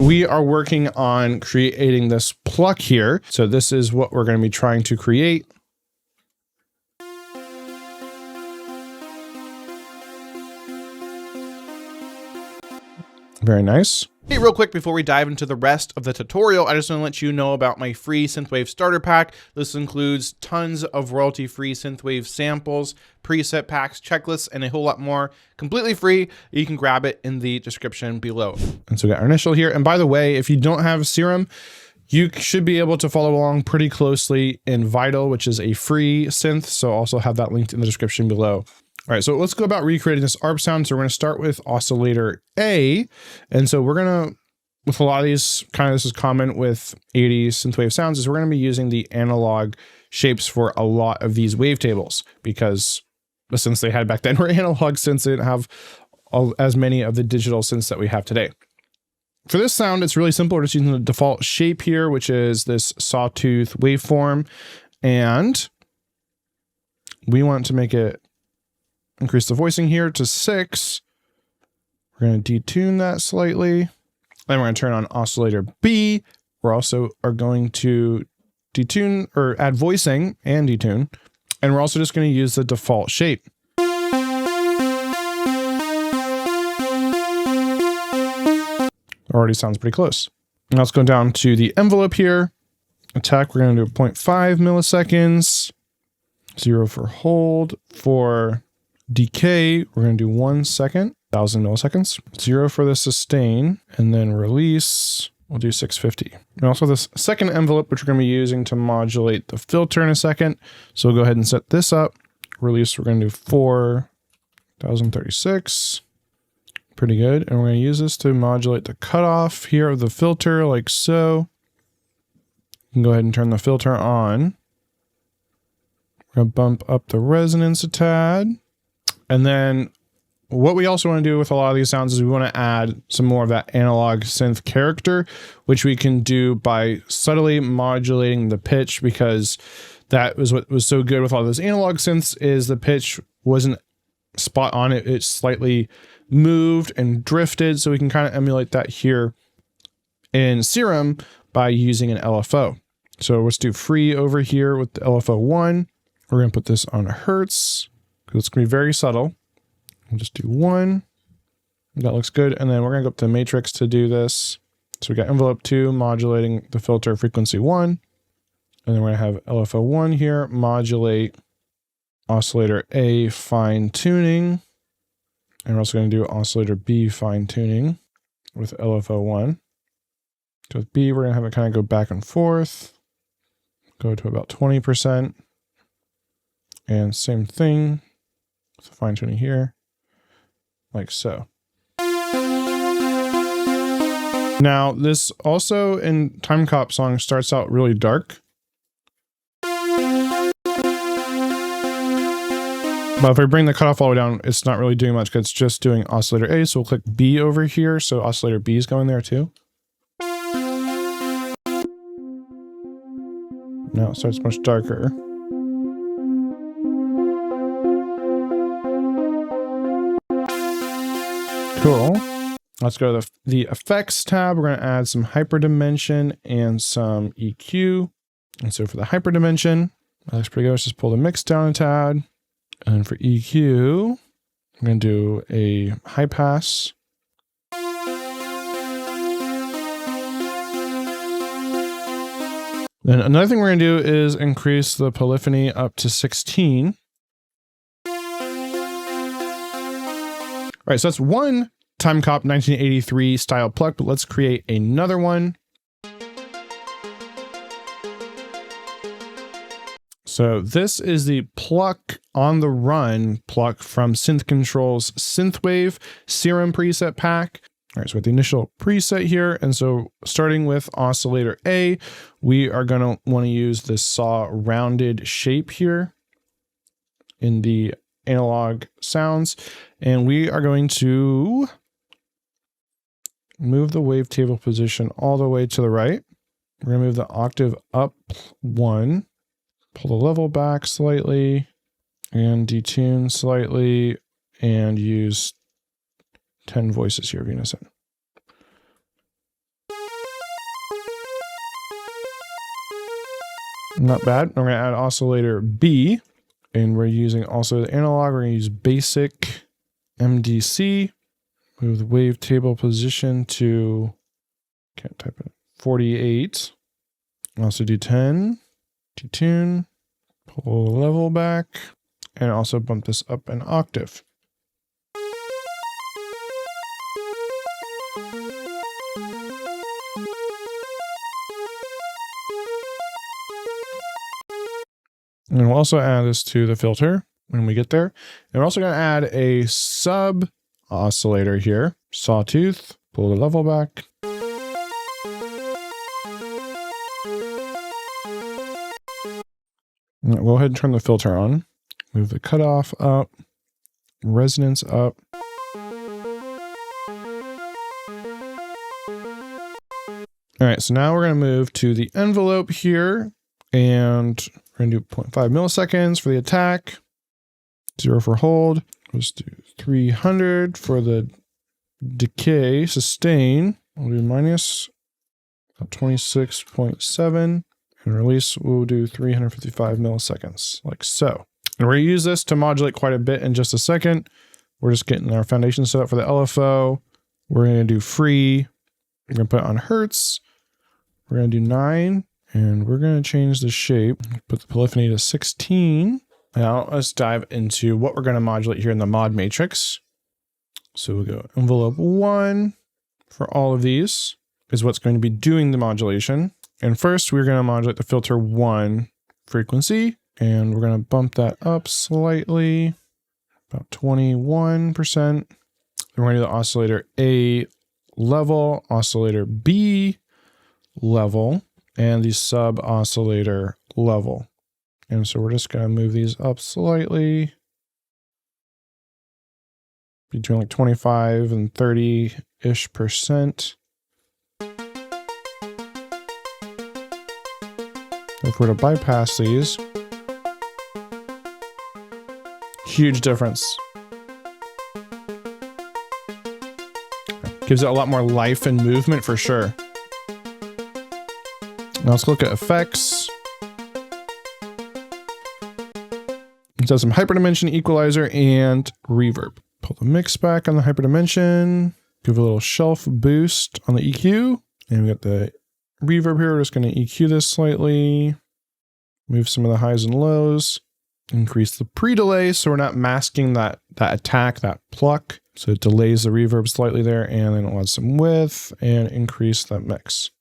we are working on creating this pluck here. So this is what we're going to be trying to create. Very nice. Hey, real quick before we dive into the rest of the tutorial, I just want to let you know about my free Synthwave starter pack. This includes tons of royalty-free Synthwave samples, preset packs, checklists, and a whole lot more. Completely free. You can grab it in the description below. And so we got our initial here. And by the way, if you don't have Serum, you should be able to follow along pretty closely in Vital, which is a free synth. So I'll also have that linked in the description below. All right, so let's go about recreating this ARP sound. So we're going to start with oscillator A. And so we're going to, with a lot of these, kind of this is common with 80s synthwave sounds, is we're going to be using the analog shapes for a lot of these wavetables because the synths they had back then were analog synths. They didn't have as many of the digital synths that we have today. For this sound, it's really simple. We're just using the default shape here, which is this sawtooth waveform. And we want to make it increase the voicing here to 6. We're going to detune that slightly. Then we're going to turn on oscillator B. We're also going to detune or add voicing and detune. And we're also just going to use the default shape. Already sounds pretty close. Now let's go down to the envelope here. Attack, we're going to do 0.5 milliseconds. 0 for hold. For decay, we're going to do 1 second, 1000 milliseconds. 0 for the sustain, and then release, we'll do 650. And also this second envelope, which we're going to be using to modulate the filter in a second. So we'll go ahead and set this up. Release, we're going to do 4036. Pretty good. And we're going to use this to modulate the cutoff here of the filter, like so. You can go ahead and turn the filter on. We're going to bump up the resonance a tad. And then what we also want to do with a lot of these sounds is we want to add some more of that analog synth character, which we can do by subtly modulating the pitch, because that was what was so good with all those analog synths is the pitch wasn't spot on. It slightly moved and drifted. So we can kind of emulate that here in Serum by using an LFO. So let's do free over here with the LFO 1. We're going to put this on Hertz. It's going to be very subtle. We'll just do 1. That looks good. And then we're going to go up to matrix to do this. So we got envelope 2 modulating the filter frequency 1. And then we're going to have LFO 1 here modulate oscillator A fine tuning. And we're also going to do oscillator B fine tuning with LFO 1. So with B, we're going to have it kind of go back and forth. Go to about 20%. And same thing. So fine tuning here, like so. Now this also in Timecop song starts out really dark. But if I bring the cutoff all the way down, it's not really doing much because it's just doing oscillator A. So we'll click B over here. So oscillator B is going there too. Now it starts much darker. Cool. Let's go to the effects tab. We're going to add some hyperdimension and some EQ. And so for the hyperdimension, that looks pretty good. Let's just pull the mix down a tad. And for EQ, I'm going to do a high pass. Then another thing we're going to do is increase the polyphony up to 16. All right, so that's one Timecop1983 style pluck, but let's create another one. So this is the Pluck on the Run pluck from Synth Control's Synthwave Serum preset pack. All right, so with the initial preset here, and so starting with oscillator A, we are going to want to use this saw rounded shape here in the analog sounds, and we are going to move the wavetable position all the way to the right. We're going to move the octave up 1, pull the level back slightly, and detune slightly, and use 10 voices here of unison. Not bad. We're going to add oscillator B, and we're using also the analog. We're going to use basic MDC. Move the wave table position to, can't type it, 48. Also do 10, detune, pull the level back, and also bump this up an octave. And we'll also add this to the filter when we get there. And we're also going to add a sub oscillator here, sawtooth, pull the level back. And go ahead and turn the filter on. Move the cutoff up, resonance up. All right, so now we're going to move to the envelope here, and we're going to do 0.5 milliseconds for the attack, 0 for hold. Let's do 300 for the decay, sustain. We'll do minus 26.7, and release we'll do 355 milliseconds, like so. And we're going to use this to modulate quite a bit in just a second. We're just getting our foundation set up for the LFO. We're going to do free. We're going to put it on hertz. We're going to do 9, and we're going to change the shape. Put the polyphony to 16. Now let's dive into what we're going to modulate here in the mod matrix. So we'll go envelope 1 for all of these is what's going to be doing the modulation. And first we're going to modulate the filter 1 frequency, and we're going to bump that up slightly, about 21%. Then we're going to do the oscillator A level, oscillator B level, and the sub oscillator level. And so we're just going to move these up slightly between like 25 and 30-ish%. If we're to bypass these, huge difference. Gives it a lot more life and movement for sure. Now let's look at effects. It does some hyperdimension, equalizer, and reverb. Pull the mix back on the hyperdimension. Give a little shelf boost on the EQ. And we got the reverb here. We're just going to EQ this slightly. Move some of the highs and lows. Increase the pre-delay so we're not masking that attack, that pluck. So it delays the reverb slightly there, and then we'll add some width and increase that mix.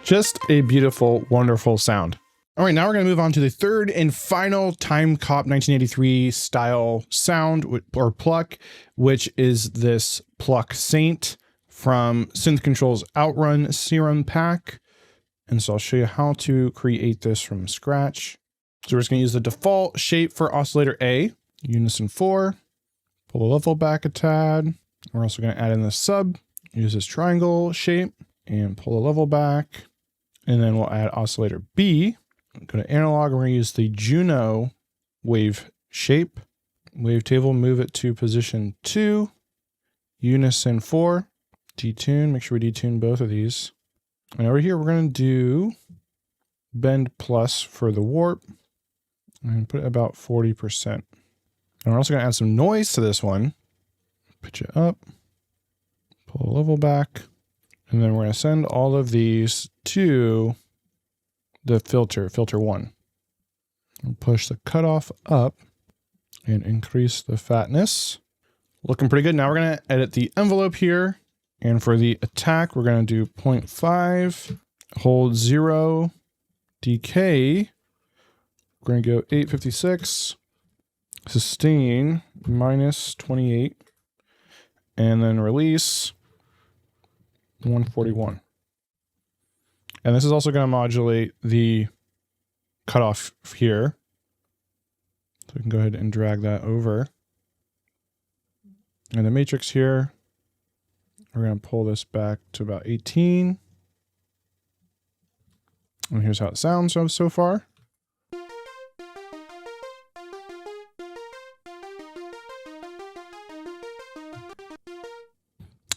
Just a beautiful, wonderful sound. All right, now we're going to move on to the third and final Timecop1983 style sound or pluck, which is this Pluck Saint from Synth Control's Outrun Serum pack. And so I'll show you how to create this from scratch. So we're just going to use the default shape for oscillator A, unison 4, pull the level back a tad. We're also going to add in the sub, use this triangle shape and pull the level back. And then we'll add oscillator B. Go to analog, we're going to use the Juno wave shape. Wave table, move it to position 2. Unison 4. Detune, make sure we detune both of these. And over here, we're going to do bend plus for the warp. And put it about 40%. And we're also going to add some noise to this one. Pitch it up. Pull the level back. And then we're going to send all of these to the filter 1. And push the cutoff up and increase the fatness. Looking pretty good. Now we're going to edit the envelope here. And for the attack, we're going to do 0.5, hold 0, decay. We're going to go 856, sustain minus 28, and then release 141. And this is also going to modulate the cutoff here. So we can go ahead and drag that over. And the matrix here, we're going to pull this back to about 18. And here's how it sounds so far.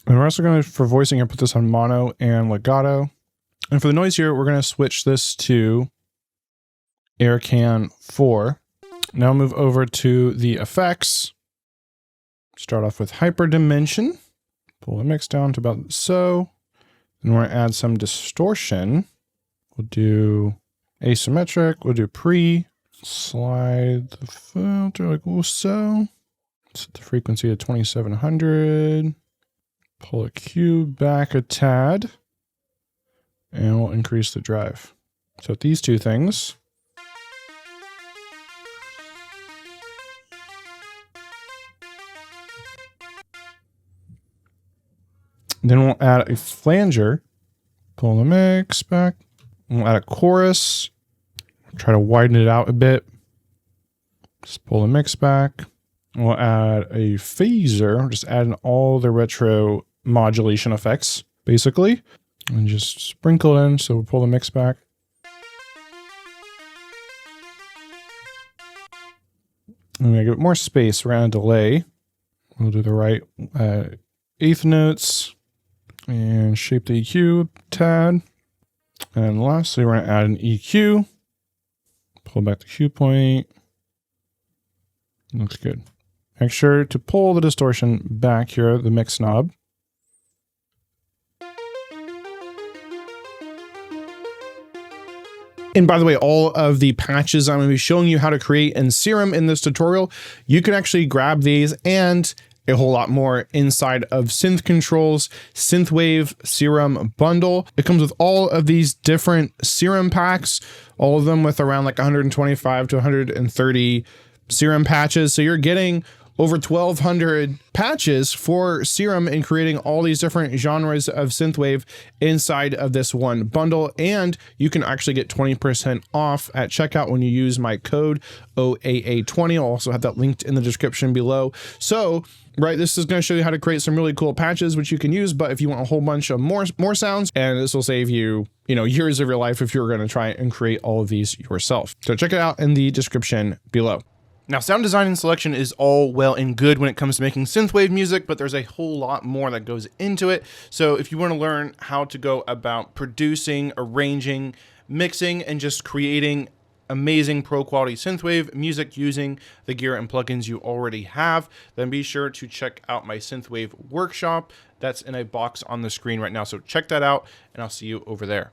And we're also going to, for voicing here, put this on mono and legato. And for the noise here, we're going to switch this to Aircan 4. Now move over to the effects. Start off with hyperdimension. Pull the mix down to about so. Then we're going to add some distortion. We'll do asymmetric. We'll do pre. Slide the filter like so. Set the frequency to 2700. Pull a Q back a tad. And we'll increase the drive. So with these two things. Then we'll add a flanger. Pull the mix back. We'll add a chorus. Try to widen it out a bit. Just pull the mix back. We'll add a phaser. Just add in all the retro modulation effects, basically. And just sprinkle in. So we'll pull the mix back. I'm going to give it more space. We're going to delay. We'll do the right eighth notes. And shape the EQ a tad. And lastly, we're going to add an EQ. Pull back the cue point. Looks good. Make sure to pull the distortion back here, the mix knob. And by the way, all of the patches I'm going to be showing you how to create in Serum in this tutorial, you can actually grab these and a whole lot more inside of Synth Control's Synthwave Serum bundle. It comes with all of these different Serum packs, all of them with around like 125 to 130 Serum patches. So you're getting over 1,200 patches for Serum in creating all these different genres of Synthwave inside of this one bundle. And you can actually get 20% off at checkout when you use my code OAA20. I'll also have that linked in the description below. So, right, this is going to show you how to create some really cool patches, which you can use. But if you want a whole bunch of more sounds, and this will save you, years of your life if you're going to try and create all of these yourself. So check it out in the description below. Now, sound design and selection is all well and good when it comes to making synthwave music, but there's a whole lot more that goes into it. So if you want to learn how to go about producing, arranging, mixing, and just creating amazing pro quality synthwave music using the gear and plugins you already have, then be sure to check out my synthwave workshop. That's in a box on the screen right now. So check that out, and I'll see you over there.